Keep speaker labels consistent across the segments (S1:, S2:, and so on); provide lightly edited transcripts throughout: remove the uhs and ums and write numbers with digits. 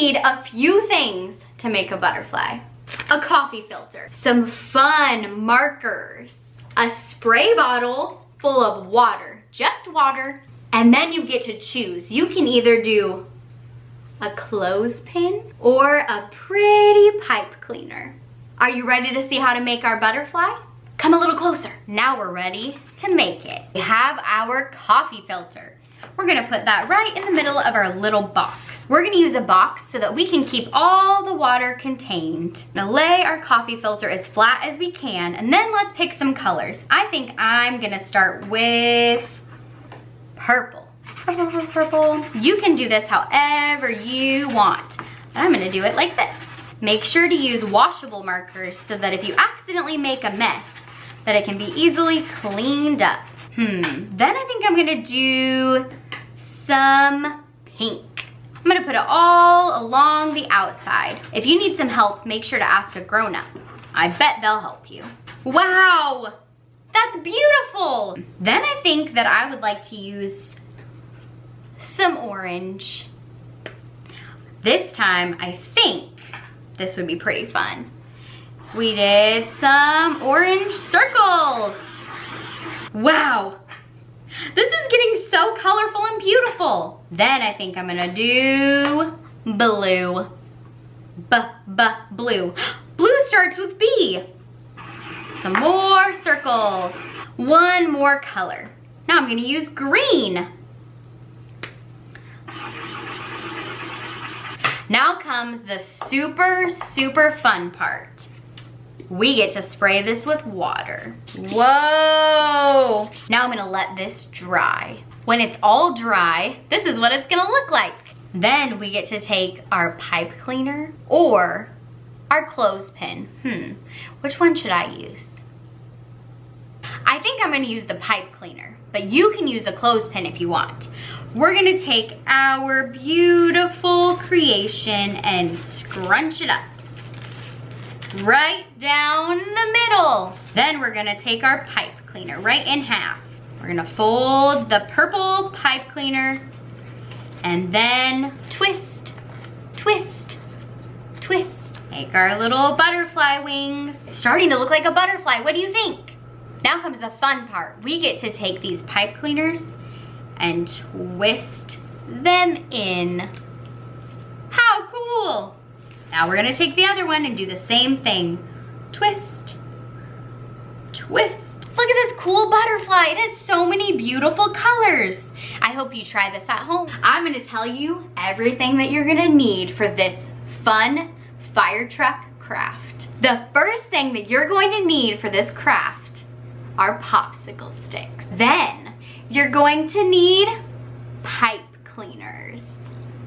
S1: need a few things to make a butterfly. A coffee filter, some fun markers, a spray bottle full of water, just water, and then you get to choose. You can either do a clothespin or a pretty pipe cleaner. Are you ready to see how to make our butterfly? Come a little closer. Now we're ready to make it. We have our coffee filter. We're gonna put that right in the middle of our little box. We're gonna use a box so that we can keep all the water contained. Now lay our coffee filter as flat as we can, and then let's pick some colors. I think I'm gonna start with purple. Purple. You can do this however you want, but I'm gonna do it like this. Make sure to use washable markers so that if you accidentally make a mess, that it can be easily cleaned up. Then I think I'm gonna do some pink. I'm gonna put it all along the outside. If you need some help, make sure to ask a grown-up. I bet they'll help you. Wow, that's beautiful. Then I think that I would like to use some orange. This time, I think this would be pretty fun. We did some orange circles. Wow, this is getting so colorful and beautiful. Then I think I'm gonna do blue. Blue. Blue starts with B. Some more circles. One more color. Now I'm gonna use green. Now comes the super fun part. We get to spray this with water. Whoa! Now I'm gonna let this dry. When it's all dry, this is what it's gonna look like. Then we get to take our pipe cleaner or our clothespin. Which one should I use? I think I'm gonna use the pipe cleaner, but you can use a clothespin if you want. We're gonna take our beautiful creation and scrunch it up. Right down the middle. Then we're gonna take our pipe cleaner right in half. We're gonna fold the purple pipe cleaner and then twist, twist, twist. Make our little butterfly wings. It's starting to look like a butterfly. What do you think? Now comes the fun part. We get to take these pipe cleaners and twist them in. How cool! Now we're gonna take the other one and do the same thing. Twist, twist. Look at this cool butterfly. It has so many beautiful colors. I hope you try this at home. I'm gonna tell you everything that you're gonna need for this fun fire truck craft. The first thing that you're going to need for this craft are popsicle sticks. Then you're going to need pipe cleaners.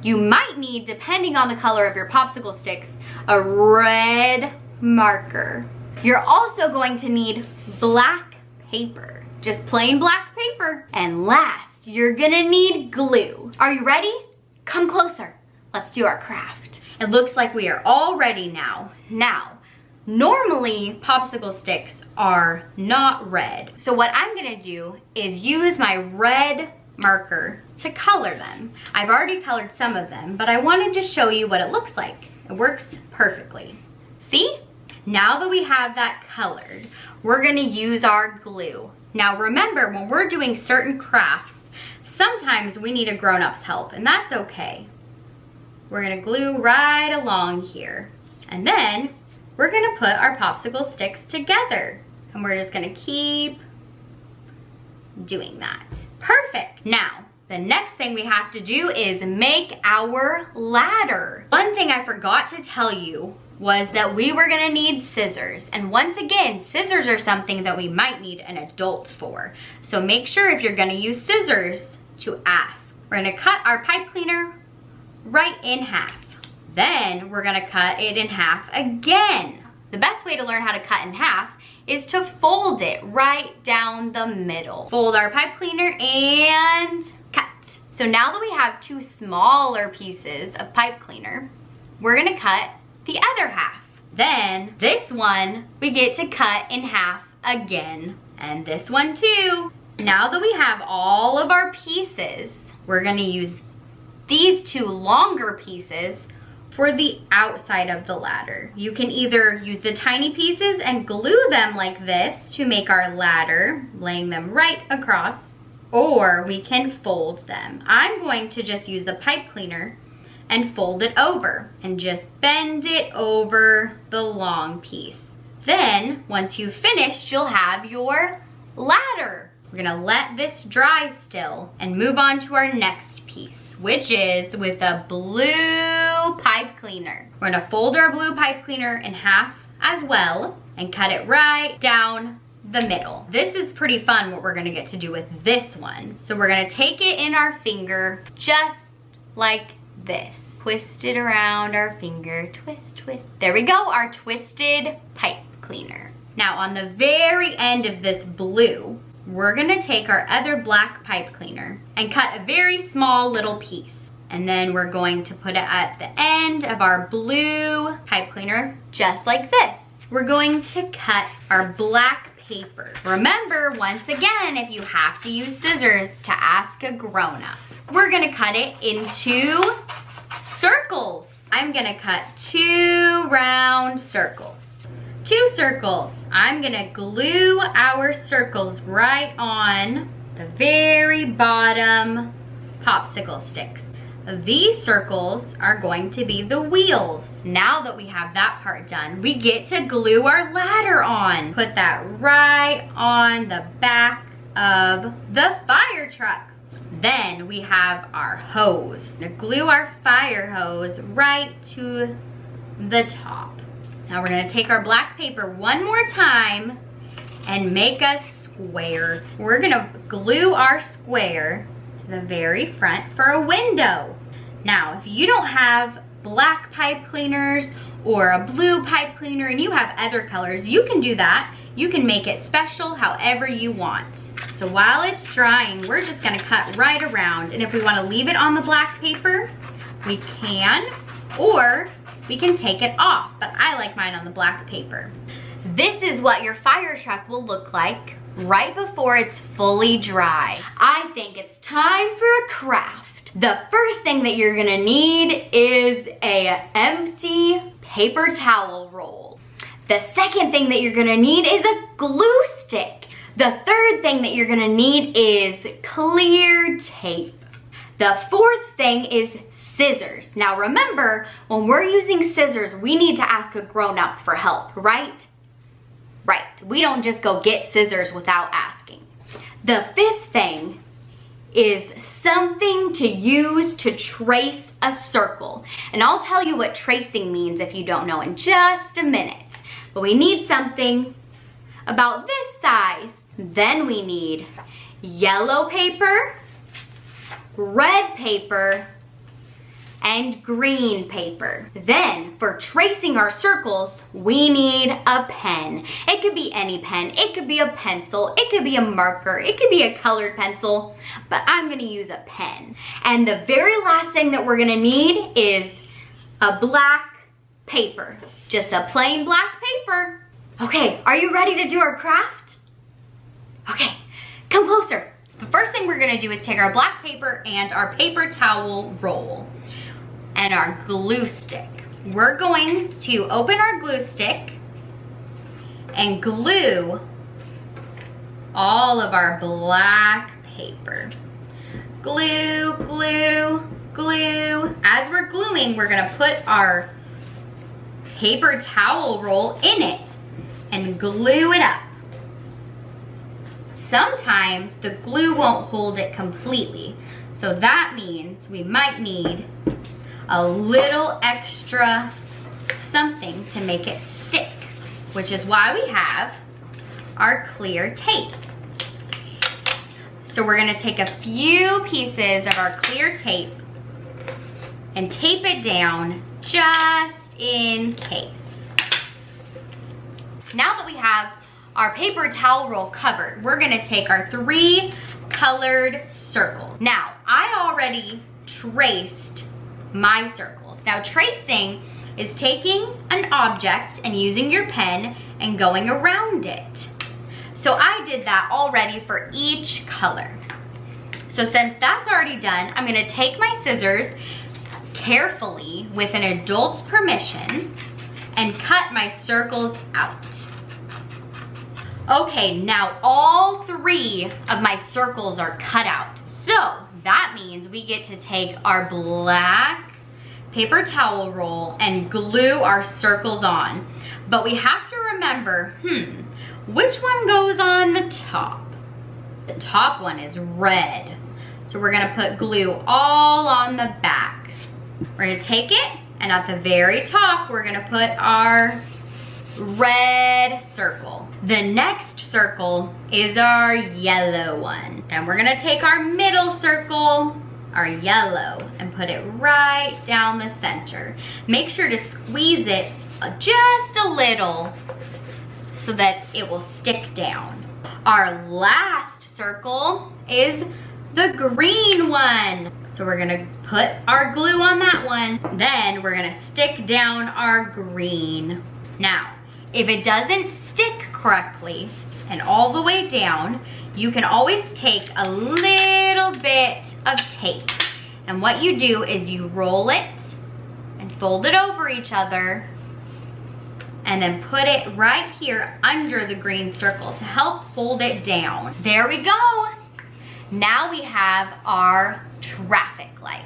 S1: You might need, depending on the color of your popsicle sticks, a red marker. You're also going to need black paper, just plain black paper. And last, you're gonna need glue. Are you ready? Come closer. Let's do our craft. It looks like we are all ready now. Now, normally popsicle sticks are not red. So what I'm gonna do is use my red marker to color them. I've already colored some of them, but I wanted to show you what it looks like. It works perfectly. See? Now that we have that colored, we're gonna use our glue. Now remember, when we're doing certain crafts, sometimes we need a grown-up's help, and that's okay. We're gonna glue right along here. And then we're gonna put our popsicle sticks together. And we're just gonna keep doing that. Perfect. Now, the next thing we have to do is make our ladder. One thing I forgot to tell you was that we were gonna need scissors. And once again, scissors are something that we might need an adult for. So make sure if you're gonna use scissors to ask. We're gonna cut our pipe cleaner right in half. Then we're gonna cut it in half again. The best way to learn how to cut in half is to fold it right down the middle. Fold our pipe cleaner and cut. So now that we have two smaller pieces of pipe cleaner, we're gonna cut the other half. Then this one, we get to cut in half again. And this one too. Now that we have all of our pieces, we're gonna use these two longer pieces for the outside of the ladder. You can either use the tiny pieces and glue them like this to make our ladder, laying them right across, or we can fold them. I'm going to just use the pipe cleaner and fold it over and just bend it over the long piece. Then, once you've finished, you'll have your ladder. We're gonna let this dry still and move on to our next piece, which is with a blue pipe cleaner. We're gonna fold our blue pipe cleaner in half as well and cut it right down the middle. This is pretty fun what we're gonna get to do with this one. So we're gonna take it in our finger just like this. Twist it around our finger, twist, twist. There we go, our twisted pipe cleaner. Now on the very end of this blue, we're gonna take our other black pipe cleaner and cut a very small little piece. And then we're going to put it at the end of our blue pipe cleaner, just like this. We're going to cut our black paper. Remember, once again, if you have to use scissors to ask a grown-up, we're gonna cut it into circles. I'm gonna cut 2 round circles. 2 circles. I'm gonna glue our circles right on the very bottom popsicle sticks. These circles are going to be the wheels. Now that we have that part done, we get to glue our ladder on. Put that right on the back of the fire truck. Then we have our hose. We're gonna glue our fire hose right to the top. Now we're gonna take our black paper one more time and make a square. We're gonna glue our square to the very front for a window. Now, if you don't have black pipe cleaners or a blue pipe cleaner and you have other colors, you can do that. You can make it special however you want. So while it's drying, we're just gonna cut right around. And if we wanna leave it on the black paper, we can, or we can take it off, but I like mine on the black paper. This is what your fire truck will look like right before it's fully dry. I think it's time for a craft. The first thing that you're gonna need is a empty paper towel roll. The second thing that you're gonna need is a glue stick. The third thing that you're gonna need is clear tape. The fourth thing is scissors. Now remember, when we're using scissors, we need to ask a grown-up for help, right? Right, we don't just go get scissors without asking. The fifth thing is something to use to trace a circle. And I'll tell you what tracing means if you don't know in just a minute. But we need something about this size. Then we need yellow paper, red paper, and green paper. Then for tracing our circles, we need a pen. It could be any pen, it could be a pencil, it could be a marker, it could be a colored pencil, but I'm gonna use a pen. And the very last thing that we're gonna need is a black paper. Just a plain black paper. Okay, are you ready to do our craft? Okay, come closer. The first thing we're gonna do is take our black paper and our paper towel roll and our glue stick. We're going to open our glue stick and glue all of our black paper. Glue, glue, glue. As we're gluing, we're gonna put our paper towel roll in it and glue it up. Sometimes the glue won't hold it completely, so that means we might need a little extra something to make it stick, which is why we have our clear tape. So we're gonna take a few pieces of our clear tape and tape it down just in case. Now that we have our paper towel roll covered, we're gonna take our 3 colored circles. Now, I already traced my circles. Now, tracing is taking an object and using your pen and going around it. So I did that already for each color. So since that's already done, I'm gonna take my scissors, carefully, with an adult's permission, and cut my circles out. Okay, now all 3 of my circles are cut out. So that means we get to take our black paper towel roll and glue our circles on. But we have to remember, which one goes on the top? The top one is red. So we're gonna put glue all on the back. We're gonna take it, and at the very top, we're gonna put our red circle. The next circle is our yellow one. And we're gonna take our middle circle, our yellow, and put it right down the center. Make sure to squeeze it just a little so that it will stick down. Our last circle is the green one. So we're gonna put our glue on that one. Then we're gonna stick down our green. Now, if it doesn't stick correctly and all the way down, you can always take a little bit of tape. And what you do is you roll it and fold it over each other and then put it right here under the green circle to help hold it down. There we go. Now we have our traffic light.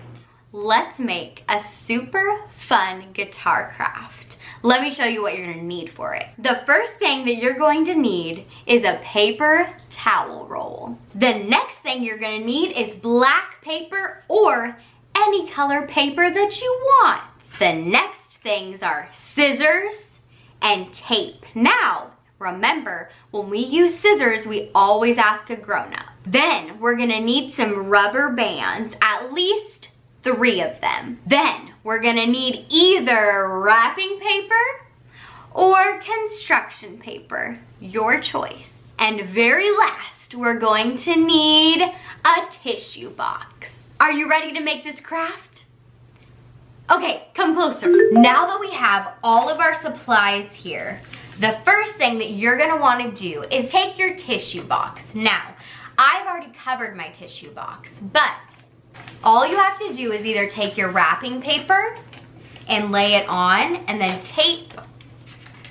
S1: Let's make a super fun guitar craft. Let me show you what you're gonna need for it. The first thing that you're going to need is a paper towel roll. The next thing you're gonna need is black paper or any color paper that you want. The next things are scissors and tape. Now, remember, when we use scissors, we always ask a grown-up. Then we're gonna need some rubber bands, at least 3 of them. Then we're gonna need either wrapping paper or construction paper, your choice. And very last, we're going to need a tissue box. Are you ready to make this craft? Okay, come closer. Now that we have all of our supplies here, the first thing that you're gonna wanna do is take your tissue box. Now, I've already covered my tissue box, but all you have to do is either take your wrapping paper and lay it on and then tape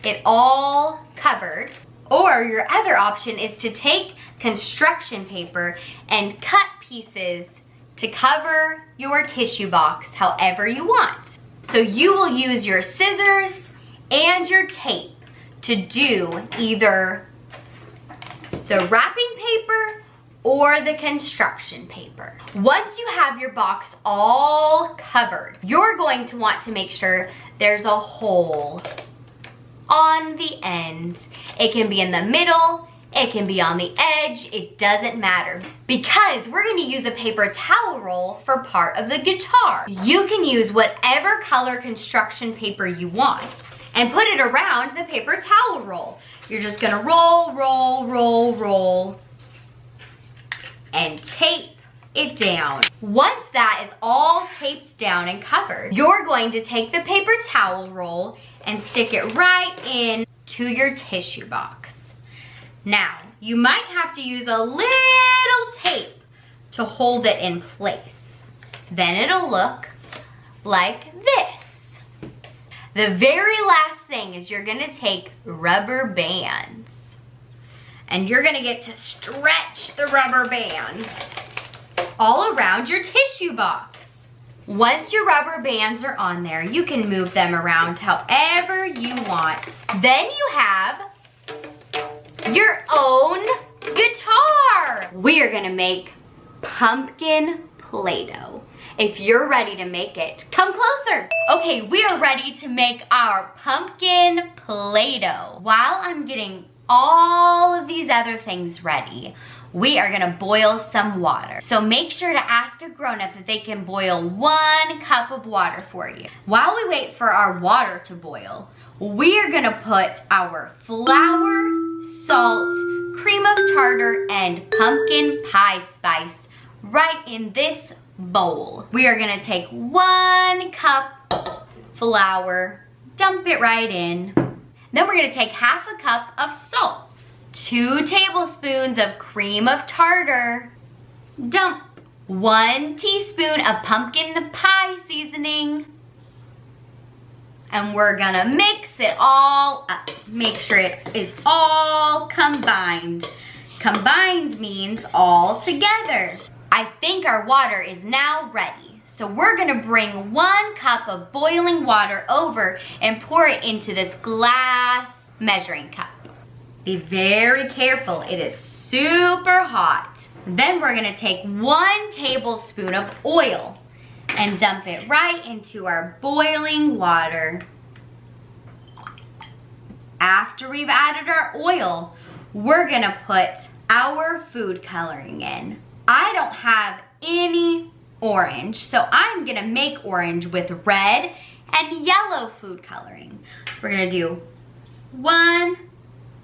S1: it all covered, or your other option is to take construction paper and cut pieces to cover your tissue box however you want. So you will use your scissors and your tape to do either the wrapping paper or the construction paper. Once you have your box all covered, you're going to want to make sure there's a hole on the ends. It can be in the middle, it can be on the edge, it doesn't matter. Because we're gonna use a paper towel roll for part of the guitar. You can use whatever color construction paper you want and put it around the paper towel roll. You're just gonna roll, roll, roll, roll, and tape it down. Once that is all taped down and covered, you're going to take the paper towel roll and stick it right in to your tissue box. Now, you might have to use a little tape to hold it in place. Then it'll look like this. The very last thing is you're gonna take rubber bands and you're gonna get to stretch the rubber bands all around your tissue box. Once your rubber bands are on there, you can move them around however you want. Then you have your own guitar. We are gonna make pumpkin Play-Doh. If you're ready to make it, come closer. Okay, we are ready to make our pumpkin Play-Doh. While I'm getting all of these other things ready, we are gonna boil some water. So make sure to ask a grown-up if they can boil 1 cup of water for you. While we wait for our water to boil, we are gonna put our flour, salt, cream of tartar, and pumpkin pie spice right in this bowl. We are gonna take 1 cup flour, dump it right in. Then we're gonna take ½ a cup of salt, 2 tablespoons of cream of tartar, dump 1 teaspoon of pumpkin pie seasoning. And we're gonna mix it all up. Make sure it is all combined. Combined means all together. I think our water is now ready. So we're gonna bring 1 cup of boiling water over and pour it into this glass measuring cup. Be very careful, it is super hot. Then we're gonna take 1 tablespoon of oil and dump it right into our boiling water. After we've added our oil, we're gonna put our food coloring in. I don't have any orange, so I'm gonna make orange with red and yellow food coloring. So we're gonna do 1,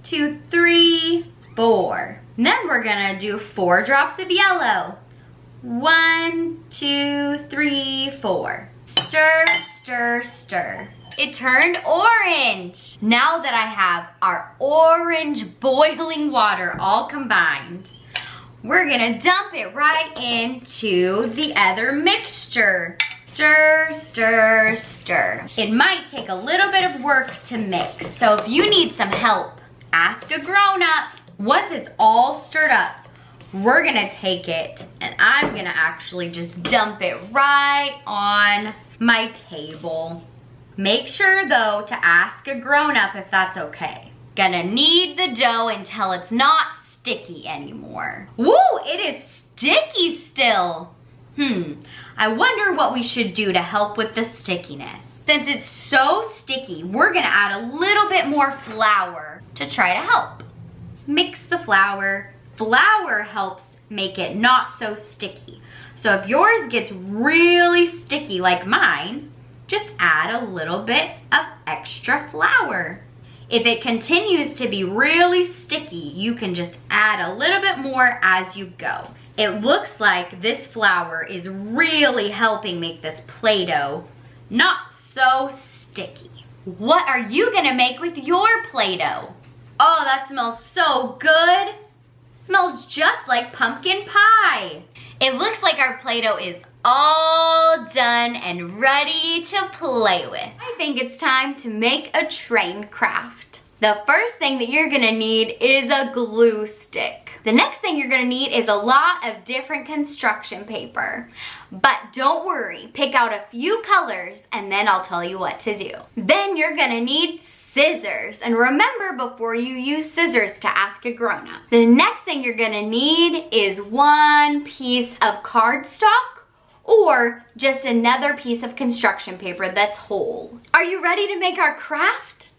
S1: 2, 3, 4. And then we're gonna do 4 drops of yellow. 1, 2, 3, 4. Stir, stir, stir. It turned orange. Now that I have our orange boiling water all combined, we're gonna dump it right into the other mixture. Stir, stir, stir. It might take a little bit of work to mix, so if you need some help, ask a grown-up. Once it's all stirred up, we're gonna take it and I'm gonna actually just dump it right on my table. Make sure though to ask a grown-up if that's okay. Gonna knead the dough until it's not sticky anymore. Woo, it is sticky still. I wonder what we should do to help with the stickiness. Since it's so sticky, we're gonna add a little bit more flour to try to help. Mix the flour. Flour helps make it not so sticky. So if yours gets really sticky like mine, just add a little bit of extra flour. If it continues to be really sticky, you can just add a little bit more as you go. It looks like this flour is really helping make this Play-Doh not so sticky. What are you gonna make with your Play-Doh? Oh, that smells so good. Smells just like pumpkin pie. It looks like our Play-Doh is all done and ready to play with. I think it's time to make a train craft. The first thing that you're gonna need is a glue stick. The next thing you're gonna need is a lot of different construction paper. But don't worry, pick out a few colors and then I'll tell you what to do. Then you're gonna need scissors. And remember, before you use scissors, to ask a grown-up. The next thing you're gonna need is 1 piece of cardstock or just another piece of construction paper that's whole. Are you ready to make our craft?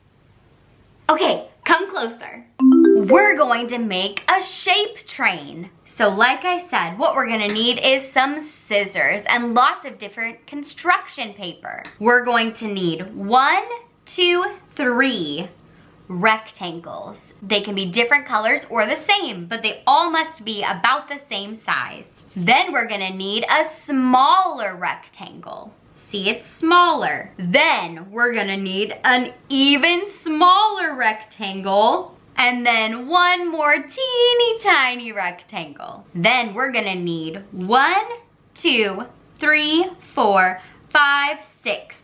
S1: Okay, come closer. We're going to make a shape train. So like I said, what we're gonna need is some scissors and lots of different construction paper. We're going to need 1, 2, 3 rectangles. They can be different colors or the same, but they all must be about the same size. Then we're gonna need a smaller rectangle. See, it's smaller. Then we're gonna need an even smaller rectangle, and then 1 more teeny tiny rectangle. Then we're gonna need 1, 2, 3, 4, 5, 6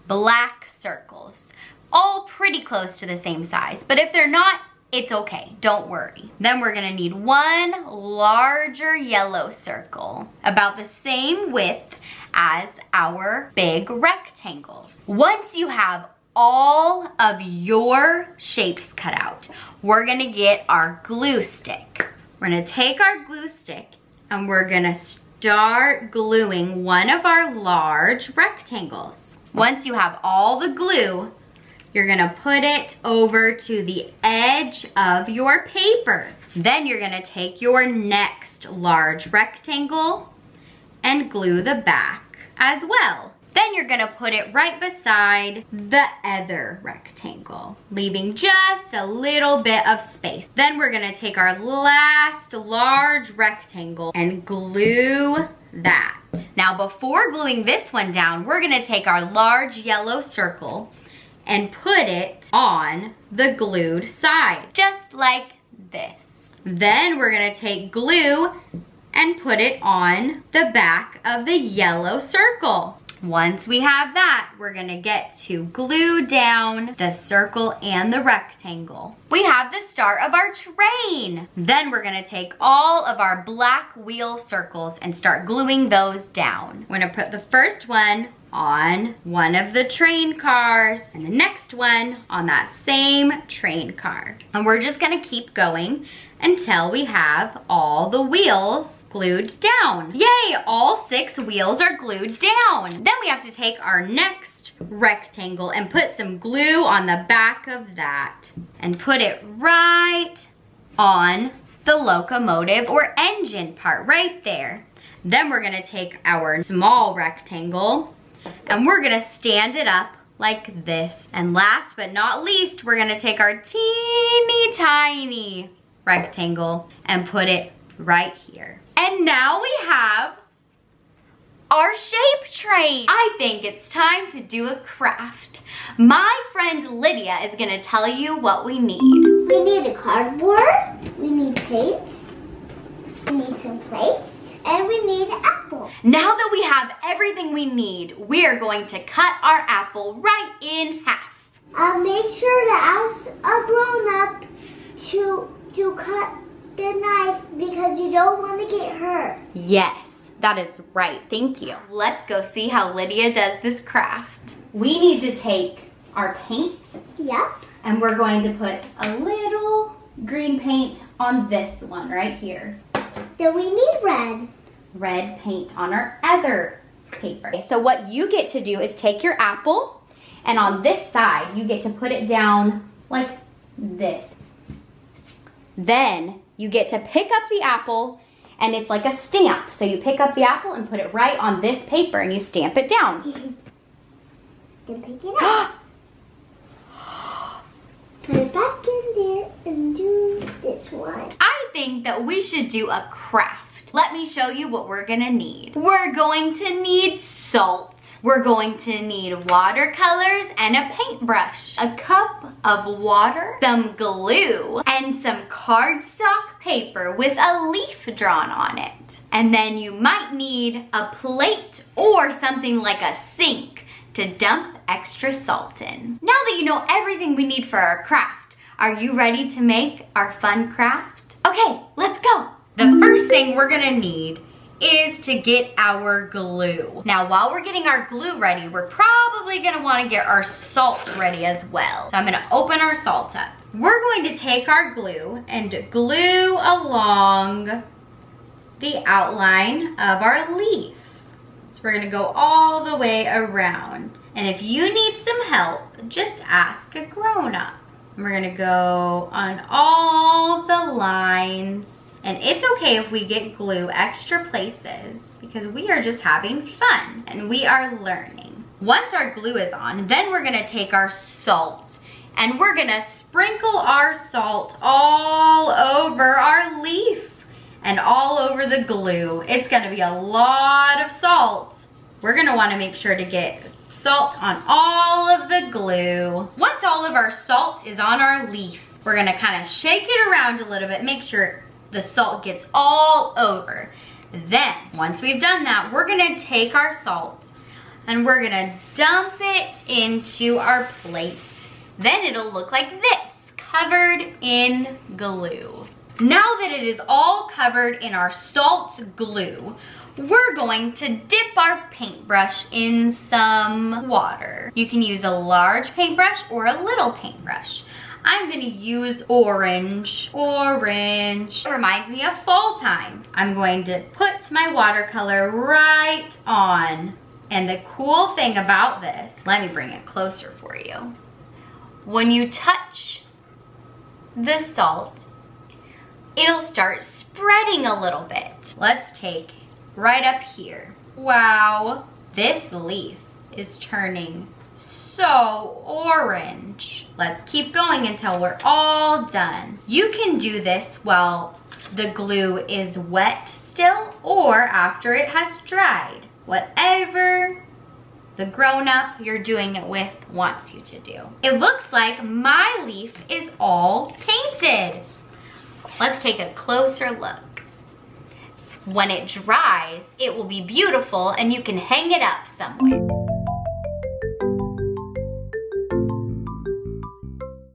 S1: black circles. All pretty close to the same size, but if they're not, it's okay, don't worry. Then we're gonna need 1 larger yellow circle, about the same width as our big rectangles. Once you have all of your shapes cut out, we're gonna get our glue stick. We're gonna take our glue stick and we're gonna start gluing one of our large rectangles. Once you have all the glue, you're gonna put it over to the edge of your paper. Then you're gonna take your next large rectangle and glue the back as well. Then you're gonna put it right beside the other rectangle, leaving just a little bit of space. Then we're gonna take our last large rectangle and glue that. Now before gluing this one down, we're gonna take our large yellow circle and put it on the glued side, just like this. Then we're gonna take glue and put it on the back of the yellow circle. Once we have that, we're gonna get to glue down the circle and the rectangle. We have the start of our train. Then we're gonna take all of our black wheel circles and start gluing those down. We're gonna put the first one on one of the train cars and the next one on that same train car. And we're just gonna keep going until we have all the wheels glued down. Yay, all 6 wheels are glued down. Then we have to take our next rectangle and put some glue on the back of that and put it right on the locomotive or engine part right there. Then we're gonna take our small rectangle and we're gonna stand it up like this. And last but not least, we're gonna take our teeny tiny rectangle and put it right here. And now we have our shape train. I think it's time to do a craft. My friend Lydia is gonna tell you what we need.
S2: We need a cardboard, we need paints, we need some plates, and we need an apple.
S1: Now that we have everything we need, we are going to cut our apple right in half.
S2: Make sure to ask a grown-up to cut the knife because you don't want to get hurt.
S1: Yes, that is right. Thank you. Let's go see how Lydia does this craft. We need to take our paint.
S2: Yep.
S1: And we're going to put a little green paint on this one right here.
S2: Then we need red.
S1: Red paint on our other paper. So what you get to do is take your apple and on this side, you get to put it down like this. Then you get to pick up the apple and it's like a stamp. So you pick up the apple and put it right on this paper and you stamp it down.
S2: Then pick it up. Put it back in there and do this one.
S1: I think that we should do a craft. Let me show you what we're gonna need. We're going to need salt. We're going to need watercolors and a paintbrush, a cup of water, some glue, and some cardstock paper with a leaf drawn on it. And then you might need a plate or something like a sink to dump extra salt in. Now that you know everything we need for our craft, are you ready to make our fun craft? Okay, let's go. The first thing we're gonna need is to get our glue. Now, while we're getting our glue ready, we're probably gonna wanna get our salt ready as well. So I'm gonna open our salt up. We're going to take our glue and glue along the outline of our leaf. So we're gonna go all the way around. And if you need some help, just ask a grown-up. We're gonna go on all the lines. And it's okay if we get glue extra places because we are just having fun and we are learning. Once our glue is on, then we're gonna take our salt and we're gonna sprinkle our salt all over our leaf and all over the glue. It's gonna be a lot of salt. We're gonna wanna make sure to get salt on all of the glue. Once all of our salt is on our leaf, we're gonna kind of shake it around a little bit, make sure the salt gets all over. Then, once we've done that, we're gonna take our salt and we're gonna dump it into our plate. Then it'll look like this, covered in glue. Now that it is all covered in our salt glue, we're going to dip our paintbrush in some water. You can use a large paintbrush or a little paintbrush. I'm gonna use orange. It reminds me of fall time. I'm going to put my watercolor right on. And the cool thing about this, let me bring it closer for you. When you touch the salt, it'll start spreading a little bit. Let's take right up here. Wow, this leaf is turning so orange. Let's keep going until we're all done. You can do this while the glue is wet still or after it has dried. Whatever the grown-up you're doing it with wants you to do. It looks like my leaf is all painted. Let's take a closer look. When it dries, it will be beautiful and you can hang it up somewhere.